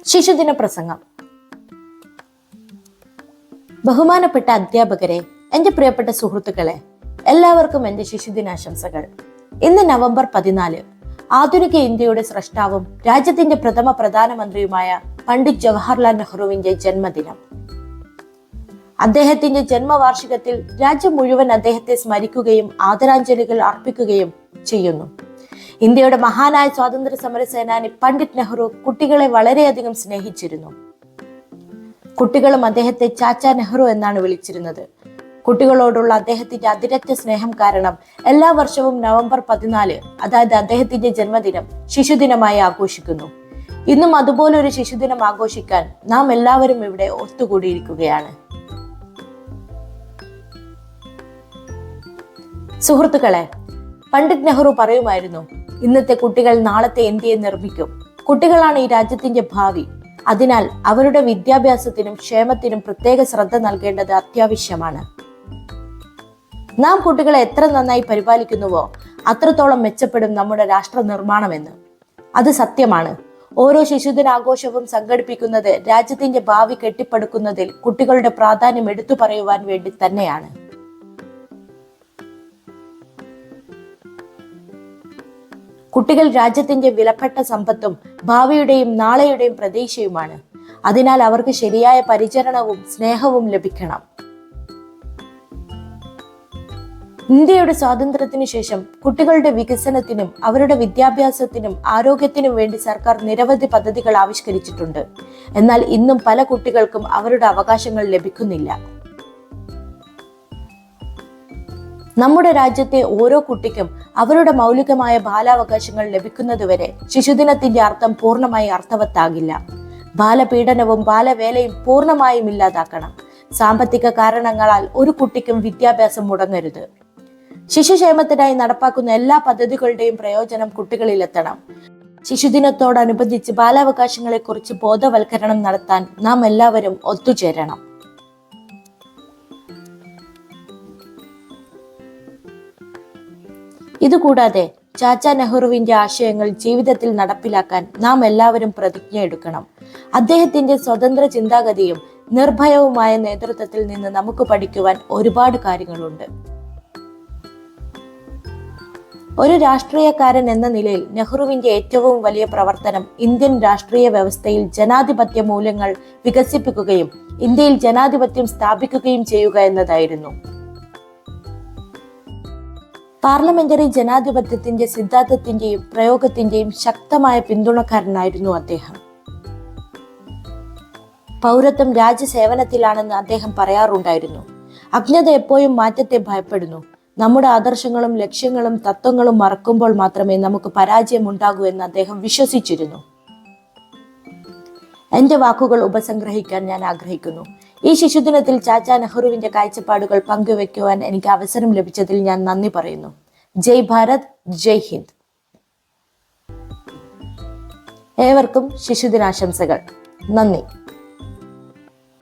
ശിശുദിന പ്രസംഗം. ബഹുമാനപ്പെട്ട അധ്യാപകരെ, എന്റെ പ്രിയപ്പെട്ട സുഹൃത്തുക്കളെ, എല്ലാവർക്കും എന്റെ ശിശുദിനാശംസകൾ. ഇന്ന് നവംബർ 14, ആധുനിക ഇന്ത്യയുടെ സ്രഷ്ടാവും രാജ്യത്തിന്റെ പ്രഥമ പ്രധാനമന്ത്രിയുമായ പണ്ഡിറ്റ് ജവഹർലാൽ നെഹ്റുവിന്റെ ജന്മദിനം. അദ്ദേഹത്തിന്റെ ജന്മവാർഷികത്തിൽ രാജ്യം മുഴുവൻ അദ്ദേഹത്തെ സ്മരിക്കുകയും ആദരാഞ്ജലികൾ അർപ്പിക്കുകയും ചെയ്യുന്നു. ഇന്ത്യയുടെ മഹാനായ സ്വാതന്ത്ര്യ സമര സേനാനി പണ്ഡിറ്റ് നെഹ്റു കുട്ടികളെ വളരെയധികം സ്നേഹിച്ചിരുന്നു. കുട്ടികളും അദ്ദേഹത്തെ ചാച്ചാ നെഹ്റു എന്നാണ് വിളിച്ചിരുന്നത്. കുട്ടികളോടുള്ള അദ്ദേഹത്തിന്റെ അതിരറ്റ സ്നേഹം കാരണം എല്ലാ വർഷവും നവംബർ 14, അതായത് അദ്ദേഹത്തിന്റെ ജന്മദിനം, ശിശുദിനമായി ആഘോഷിക്കുന്നു. ഇന്നും അതുപോലൊരു ശിശുദിനം ആഘോഷിക്കാൻ നാം എല്ലാവരും ഇവിടെ ഒത്തുകൂടിയിരിക്കുകയാണ്. സുഹൃത്തുക്കളെ, പണ്ഡിറ്റ് നെഹ്റു പറയുമായിരുന്നു, ഇന്നത്തെ കുട്ടികൾ നാളത്തെ ഇന്ത്യയെ നിർമ്മിക്കും. കുട്ടികളാണ് ഈ രാജ്യത്തിന്റെ ഭാവി. അതിനാൽ അവരുടെ വിദ്യാഭ്യാസത്തിനും ക്ഷേമത്തിനും പ്രത്യേക ശ്രദ്ധ നൽകേണ്ടത് അത്യാവശ്യമാണ്. നാം കുട്ടികളെ എത്ര നന്നായി പരിപാലിക്കുന്നുവോ അത്രത്തോളം മെച്ചപ്പെടും നമ്മുടെ രാഷ്ട്ര നിർമ്മാണമെന്ന്. അത് സത്യമാണ്. ഓരോ ശിശുദിനാഘോഷവും സംഘടിപ്പിക്കുന്നത് രാജ്യത്തിന്റെ ഭാവി കെട്ടിപ്പടുക്കുന്നതിൽ കുട്ടികളുടെ പ്രാധാന്യം എടുത്തു പറയുവാൻ വേണ്ടി തന്നെയാണ്. കുട്ടികൾ രാജ്യത്തിന്റെ വിലപ്പെട്ട സമ്പത്തും ഭാവിയുടെയും നാളെയുടെയും പ്രതീക്ഷയുമാണ്. അതിനാൽ അവർക്ക് ശരിയായ പരിചരണവും സ്നേഹവും ലഭിക്കണം. ഇന്ത്യയുടെ സ്വാതന്ത്ര്യത്തിനു ശേഷം കുട്ടികളുടെ വികസനത്തിനും അവരുടെ വിദ്യാഭ്യാസത്തിനും ആരോഗ്യത്തിനും വേണ്ടി സർക്കാർ നിരവധി പദ്ധതികൾ ആവിഷ്കരിച്ചിട്ടുണ്ട്. എന്നാൽ ഇന്നും പല കുട്ടികൾക്കും അവരുടെ അവകാശങ്ങൾ ലഭിക്കുന്നില്ല. നമ്മുടെ രാജ്യത്തെ ഓരോ കുട്ടിക്കും അവരുടെ മൗലികമായ ബാലാവകാശങ്ങൾ ലഭിക്കുന്നതുവരെ ശിശുദിനത്തിന്റെ അർത്ഥം പൂർണ്ണമായി അർത്ഥവത്താകില്ല. ബാലപീഡനവും ബാലവേലയും പൂർണ്ണമായും ഇല്ലാതാക്കണം. സാമ്പത്തിക കാരണങ്ങളാൽ ഒരു കുട്ടിക്കും വിദ്യാഭ്യാസം മുടങ്ങരുത്. ശിശുക്ഷേമത്തിനായി നടപ്പാക്കുന്ന എല്ലാ പദ്ധതികളുടെയും പ്രയോജനം കുട്ടികളിലെത്തണം. ശിശുദിനത്തോടനുബന്ധിച്ച് ബാലാവകാശങ്ങളെ കുറിച്ച് ബോധവൽക്കരണം നടത്താൻ നാം എല്ലാവരും ഒത്തുചേരണം. ഇതുകൂടാതെ ചാച്ചാ നെഹ്റുവിന്റെ ആശയങ്ങൾ ജീവിതത്തിൽ നടപ്പിലാക്കാൻ നാം എല്ലാവരും പ്രതിജ്ഞ എടുക്കണം. അദ്ദേഹത്തിന്റെ സ്വതന്ത്ര ചിന്താഗതിയും നിർഭയവുമായ നേതൃത്വത്തിൽ നിന്ന് നമുക്ക് പഠിക്കുവാൻ ഒരുപാട് കാര്യങ്ങളുണ്ട്. ഒരു രാഷ്ട്രീയക്കാരൻ എന്ന നിലയിൽ നെഹ്റുവിന്റെ ഏറ്റവും വലിയ പ്രവർത്തനം ഇന്ത്യൻ രാഷ്ട്രീയ വ്യവസ്ഥയിൽ ജനാധിപത്യ മൂല്യങ്ങൾ വികസിപ്പിക്കുകയും ഇന്ത്യയിൽ ജനാധിപത്യം സ്ഥാപിക്കുകയും ചെയ്യുക എന്നതായിരുന്നു. പാർലമെന്ററി ജനാധിപത്യത്തിന്റെ സിദ്ധാന്തത്തിന്റെയും പ്രയോഗത്തിന്റെയും ശക്തമായ പിന്തുണക്കാരനായിരുന്നു അദ്ദേഹം. പൗരത്വം രാജ്യസേവനത്തിലാണെന്ന് അദ്ദേഹം പറയാറുണ്ടായിരുന്നു. അജ്ഞത എപ്പോഴും മാറ്റത്തെ ഭയപ്പെടുന്നു. നമ്മുടെ ആദർശങ്ങളും ലക്ഷ്യങ്ങളും തത്വങ്ങളും മറക്കുമ്പോൾ മാത്രമേ നമുക്ക് പരാജയം ഉണ്ടാകൂ എന്ന് അദ്ദേഹം വിശ്വസിച്ചിരുന്നു. എന്റെ വാക്കുകൾ ഉപസംഗ്രഹിക്കാൻ ഞാൻ ആഗ്രഹിക്കുന്നു. ഈ ശിശുദിനത്തിൽ ചാച്ചാ നെഹ്റുവിന്റെ കാഴ്ചപ്പാടുകൾ പങ്കുവെക്കുവാൻ എനിക്ക് അവസരം ലഭിച്ചതിൽ ഞാൻ നന്ദി പറയുന്നു. ജയ് ഭാരത്, ജയ് ഹിന്ദ്. ഏവർക്കും ശിശുദിനാശംസകൾ. നന്ദി.